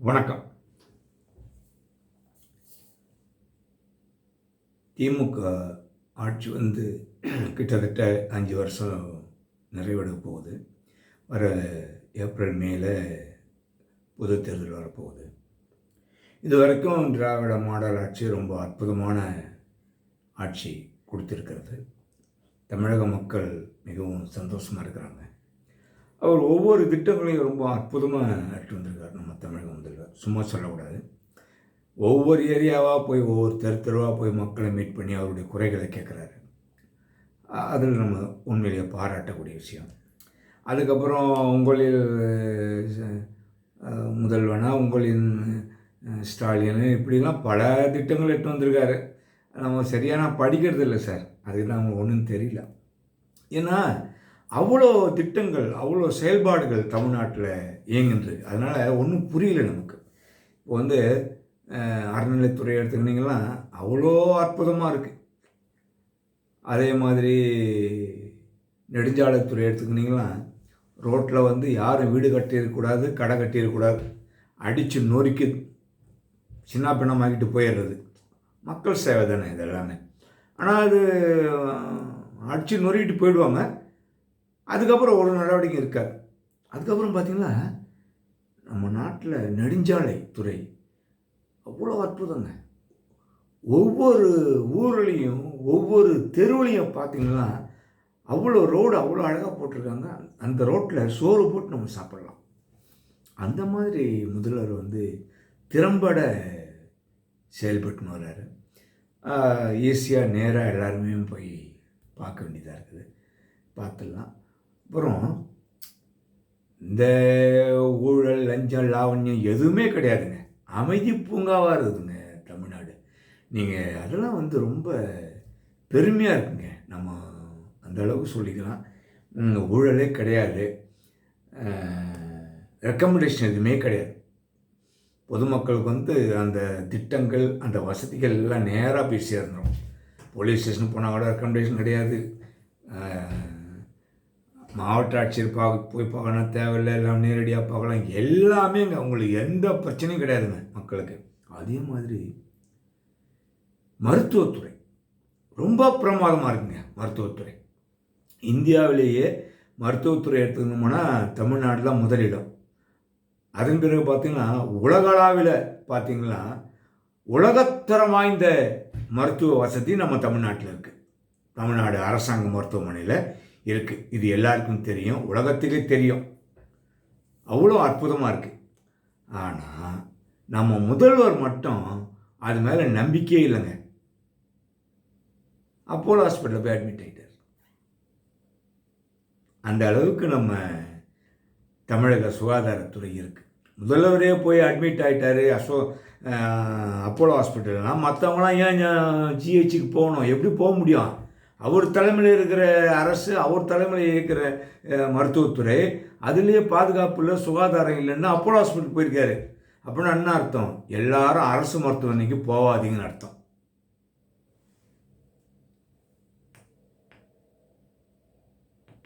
வணக்கம். திமுக ஆட்சி கிட்டத்தட்ட 5 வருஷம் நிறைவடைய போகுது. வர ஏப்ரல் மேல பொது தேர்தல் வரப்போகுது. இது வரைக்கும் திராவிட மாடல் ஆட்சி ரொம்ப அற்புதமான ஆட்சி கொடுத்துருக்கிறது. தமிழக மக்கள் மிகவும் சந்தோஷமாக இருக்கிறாங்க. அவர் ஒவ்வொரு திட்டங்களையும் ரொம்ப அற்புதமாக எடுத்து வந்திருக்கார் நம்ம தமிழக முதல்வர். சும்மா சொல்லக்கூடாது. ஒவ்வொரு ஏரியாவாக போய் ஒவ்வொரு தெருவாக போய் மக்களை மீட் பண்ணி அவருடைய குறைகளை கேட்குறாரு. அதில் நம்ம உண்மையிலேயே பாராட்டக்கூடிய விஷயம். அதுக்கப்புறம் உங்களில் முதல்வனா உங்களின் ஸ்டாலின் இப்படிலாம் பல திட்டங்கள் எடுத்து வந்திருக்காரு. நம்ம சரியாக படிக்கிறது இல்லை சார். அதுக்கு தான் நமக்கு ஒன்றும் தெரியல. ஏன்னா அவ்வளோ திட்டங்கள், அவ்வளோ செயல்பாடுகள் தமிழ்நாட்டில் இயங்குன்றது. அதனால் ஒன்றும் புரியல நமக்கு. இப்போ அறநிலைத்துறை எடுத்துக்கிட்டிங்கன்னா அவ்வளோ அற்புதமாக இருக்குது. அதே மாதிரி நெடுஞ்சாலைத்துறை எடுத்துக்கிட்டிங்கன்னா ரோட்டில் யாரும் வீடு கட்டியிருக்கக்கூடாது, கடை கட்டியிருக்கக்கூடாது, அடித்து நொறுக்கி சின்ன பின்னமாக்கிட்டு போயிடுறது. மக்கள் சேவை தானே இதெல்லாமே. ஆனால் அது அடித்து நொறுக்கிட்டு போயிடுவாங்க. அதுக்கப்புறம் ஒரு நடவடிக்கை இருக்காது. அதுக்கப்புறம் பார்த்திங்கன்னா நம்ம நாட்டில் நெடுஞ்சாலை துறை அவ்வளோ அற்புதங்க. ஒவ்வொரு ஊர்லேயும் ஒவ்வொரு தெருவுலையும் பார்த்திங்கன்னா அவ்வளோ ரோடு அவ்வளோ அழகாக போட்டிருக்காங்க. அந்த ரோட்டில் சோறு போட்டு நம்ம சாப்பிட்லாம். அந்த மாதிரி முதல்வர் திறம்பட செயல்பட்டுன்னு வர்றாரு. ஈஸியாக நேராக எல்லாருமே போய் பார்க்க வேண்டியதாக இருக்குது. பார்த்துடலாம். அப்புறம் இந்த ஊழல், லஞ்சம், லாவண்யம் எதுவுமே கிடையாதுங்க. அமைதி பூங்காவாக இருக்குதுங்க தமிழ்நாடு. நீங்கள் அதெல்லாம் ரொம்ப பெருமையாக இருக்குங்க. நம்ம அந்த அளவுக்கு சொல்லிக்கலாம். ஊழலே கிடையாது, ரெக்கமெண்டேஷன் எதுவுமே கிடையாது. பொதுமக்களுக்கு அந்த திட்டங்கள், அந்த வசதிகள் எல்லாம் நேராக போய் சேர்ந்துடும். போலீஸ் ஸ்டேஷன் போனால் கூட ரெக்கமெண்டேஷன் கிடையாது. மாவட்ட ஆட்சியர் போய் பார்க்கணும் தேவையில்லை, எல்லாம் நேரடியாக பார்க்கலாம். எல்லாமே இங்கே அவங்களுக்கு எந்த பிரச்சனையும் கிடையாதுங்க மக்களுக்கு. அதே மாதிரி மருத்துவத்துறை ரொம்ப பிரமாதமாக இருக்குங்க. மருத்துவத்துறை இந்தியாவிலேயே மருத்துவத்துறை எடுத்துக்கணும்னா தமிழ்நாடு தான் முதலிடம். அதன் பிறகு பார்த்திங்கன்னா உலகளவில் பார்த்திங்கன்னா உலகத்தரம் வாய்ந்த மருத்துவ வசதி நம்ம தமிழ்நாட்டில் இருக்குது. தமிழ்நாடு அரசாங்க மருத்துவமனையில் இருக்குது. இது எல்லாருக்கும் தெரியும், உலகத்துக்கே தெரியும். அவ்வளோ அற்புதமாக இருக்குது. ஆனால் நம்ம முதல்வர் மட்டும் அது மேலே நம்பிக்கையே இல்லைங்க. அப்போலோ ஹாஸ்பிட்டலில் போய் அட்மிட் ஆகிட்டார். அந்த அளவுக்கு நம்ம தமிழக சுகாதாரத்துறை இருக்குது. முதல்வரே போய் அட்மிட் ஆகிட்டார் அப்போலோ ஹாஸ்பிட்டல்னால் மற்றவங்களாம் ஏன் ஜிஹெச்சுக்கு போகணும்? எப்படி போக முடியும்? அவர் தலைமையில் இருக்கிற அரசு, அவர் தலைமையில் இருக்கிற மருத்துவத்துறை, அதுலேயே பாதுகாப்பு இல்லை, சுகாதாரம் இல்லைன்னா அப்போலோ ஹாஸ்பிட்டல் போயிருக்காரு. அப்படின்னா என்ன அர்த்தம்? எல்லாரும் அரசு மருத்துவமனைக்கு போகாதீங்கன்னு அர்த்தம்.